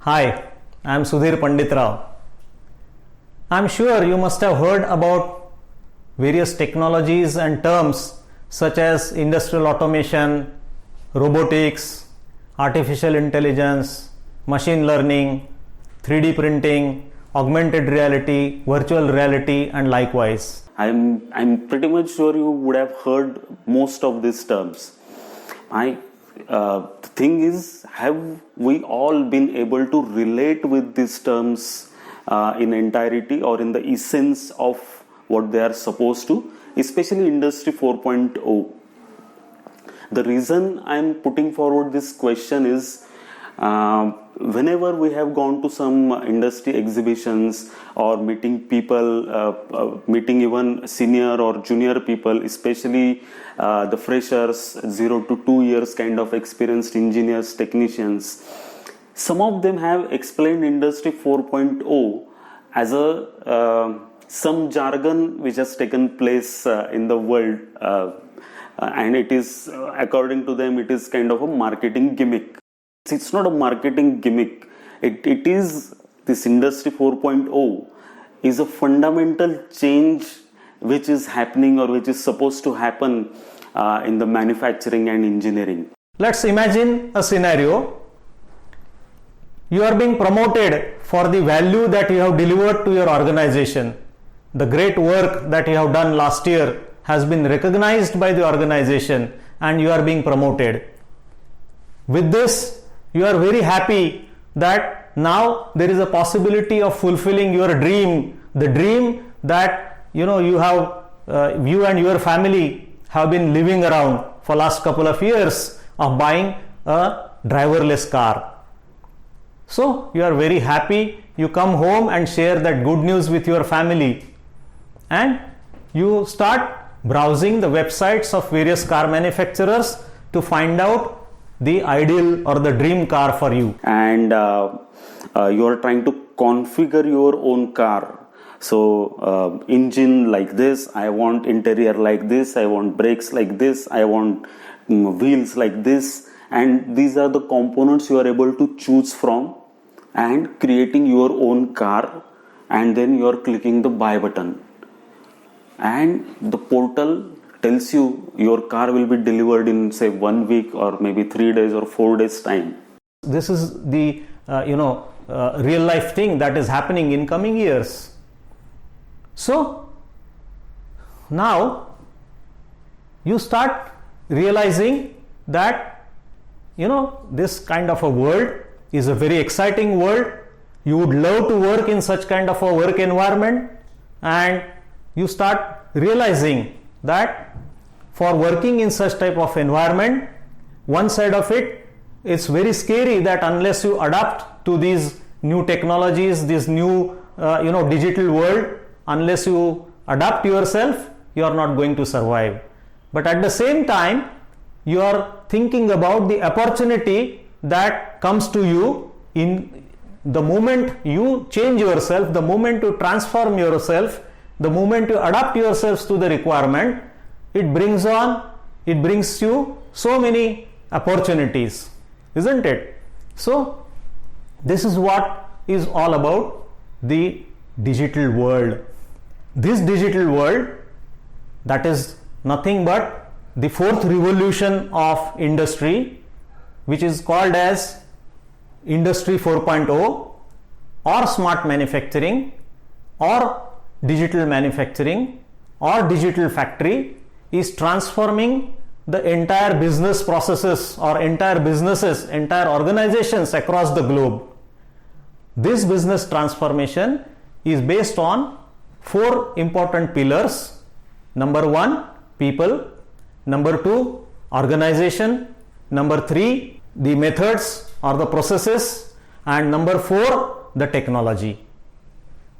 Hi, I am Sudhir Panditrao. I am sure you must have heard about various technologies and terms such as industrial automation, robotics, artificial intelligence, machine learning, 3D printing, augmented reality, virtual reality, and likewise. I'm pretty much sure you would have heard most of these terms. The thing is, have we all been able to relate with these terms in entirety or in the essence of what they are supposed to, especially Industry 4.0? The reason I'm putting forward this question is whenever we have gone to some industry exhibitions or meeting people, meeting even senior or junior people, especially the freshers, 0 to 2 years kind of experienced engineers, technicians, some of them have explained Industry 4.0 as some jargon which has taken place in the world, and it is, according to them, it is kind of a marketing gimmick. It's not a marketing gimmick. It is, this Industry 4.0 is a fundamental change which is happening or which is supposed to happen in the manufacturing and engineering. Let's imagine a scenario. You are being promoted for the value that you have delivered to your organization. The great work that you have done last year has been recognized by the organization and you are being promoted. With this, you are very happy that now there is a possibility of fulfilling your dream, the dream that you and your family have been living around for last couple of years of buying a driverless car. So you are very happy, you come home and share that good news with your family, and you start browsing the websites of various car manufacturers to find out the ideal or the dream car for you. And you are trying to configure your own car. So engine like this, I want interior like this, I want brakes like this, I want wheels like this, and these are the components you are able to choose from and creating your own car, and then you are clicking the buy button and the portal tells you your car will be delivered in, say, 1 week or maybe 3 days or 4 days time. This is the real life thing that is happening in coming years. So now you start realizing that this kind of a world is a very exciting world. You would love to work in such kind of a work environment, and you start realizing that for working in such type of environment, one side of it, it's very scary that unless you adapt to these new technologies, this new digital world, unless you adapt yourself, you are not going to survive. But at the same time, you are thinking about the opportunity that comes to you in the moment you change yourself, the moment you transform yourself, the moment you adapt yourselves to the requirement. It brings you so many opportunities, isn't it? So this is what is all about the digital world. This digital world, that is nothing but the fourth revolution of industry, which is called as Industry 4.0 or smart manufacturing or digital manufacturing or digital factory, is transforming the entire business processes or entire businesses, entire organizations across the globe. This business transformation is based on 4 important pillars. Number 1, people. Number 2, organization. Number 3, the methods or the processes. And number 4, the technology.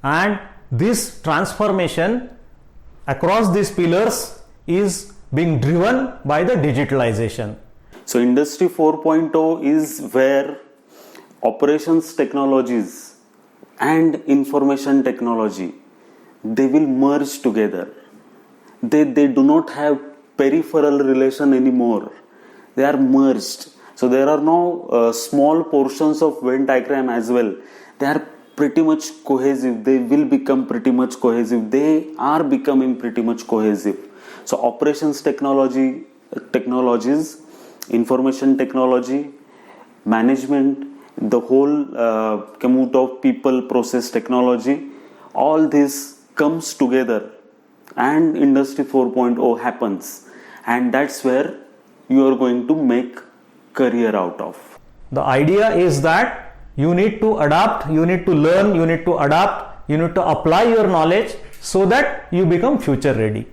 And this transformation across these pillars is being driven by the digitalization. So Industry 4.0 is where operations technologies and information technology, they will merge together. They do not have peripheral relation anymore. They are merged. So there are no small portions of Venn diagram as well. They are pretty much cohesive. They will become pretty much cohesive. They are becoming pretty much cohesive. So operations technologies, information technology, management, the whole gamut of people, process technology, all this comes together and Industry 4.0 happens, and that's where you are going to make career out of. The idea is that you need to adapt, you need to learn, you need to adapt, you need to apply your knowledge so that you become future ready.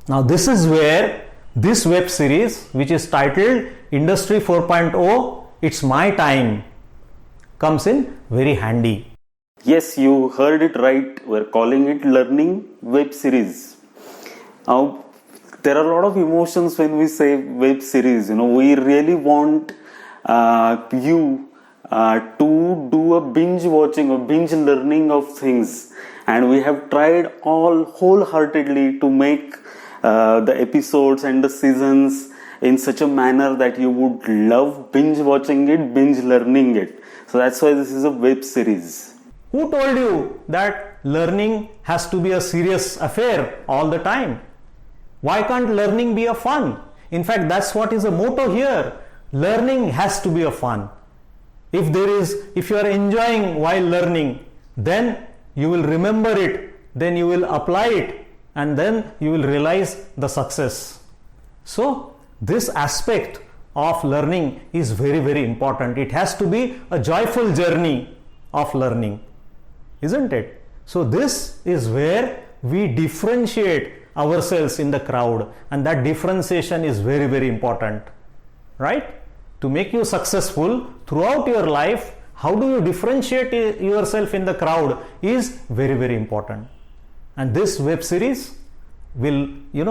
Now this is where this web series, which is titled Industry 4.0, It's My Time, comes in very handy. Yes, you heard it right. We're calling it Learning Web Series. Now, there are a lot of emotions when we say web series. We really want you to do a binge watching or binge learning of things, and we have tried all wholeheartedly to make the episodes and the seasons in such a manner that you would love binge watching it, binge learning it. So that's why this is a web series. Who told you that learning has to be a serious affair all the time? Why can't learning be a fun? In fact, that's what is the motto here. Learning has to be a fun. If you are enjoying while learning, then you will remember it, then you will apply it, and then you will realize the success. So this aspect of learning is very, very important. It has to be a joyful journey of learning, isn't it? So this is where we differentiate ourselves in the crowd, and that differentiation is very, very important, right? To make you successful throughout your life, how do you differentiate yourself in the crowd is very, very important. And this web series will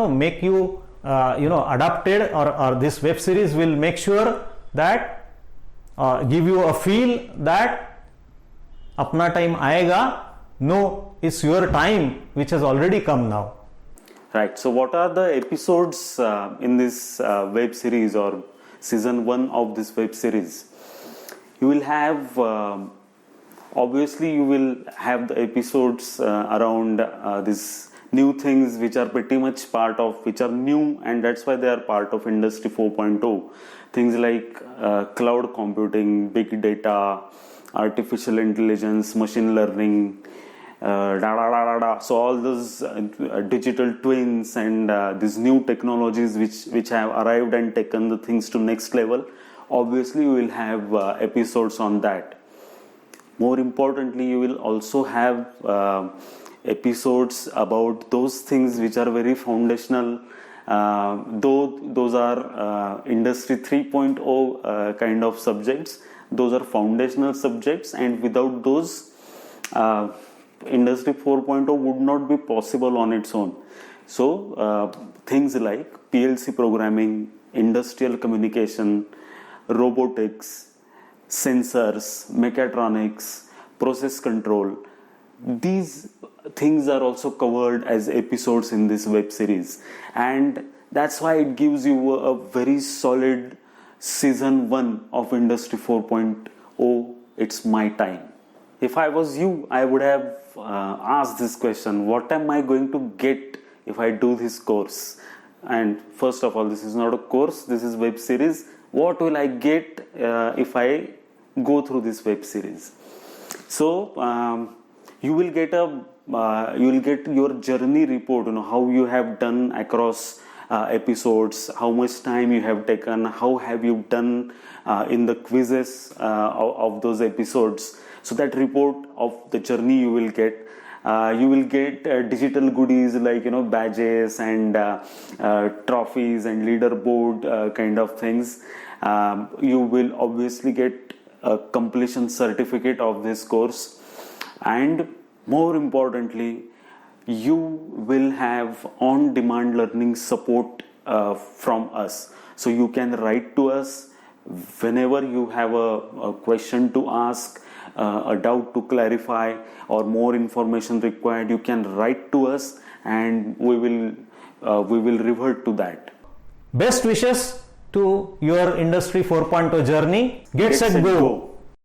make you adapted, or this web series will make sure that give you a feel that apna time aayega. No, it's your time which has already come now. Right. So what are the episodes in this web series or season 1 of this web series? You will have obviously you will have the episodes around these new things which are pretty much which are new, and that's why they are part of Industry 4.0. Things like cloud computing, big data, artificial intelligence, machine learning, so all those digital twins and these new technologies which have arrived and taken the things to next level. Obviously you will have episodes on that. More importantly, you will also have episodes about those things which are very foundational, though those are Industry 3.0 kind of subjects. Those are foundational subjects, and without those Industry 4.0 would not be possible on its own. So things like PLC programming, industrial communication, robotics, sensors, mechatronics, process control, these things are also covered as episodes in this web series, and that's why it gives you a very solid season 1 of Industry 4.0. It's my time. If I was you, I would have asked this question: what am I going to get if I do this course? And first of all, this is not a course, this is web series. What will I get if I go through this web series? So you will get your journey report, how you have done across episodes, how much time you have taken, how have you done in the quizzes of those episodes. So that report of the journey you will get. You will get digital goodies like badges and trophies and leaderboard kind of things. You will obviously get a completion certificate of this course, and more importantly, you will have on-demand learning support from us. So you can write to us whenever you have a question to ask, a doubt to clarify, or more information required. You can write to us, and we will revert to that. Best wishes to your Industry 4.0 journey. Get set, go.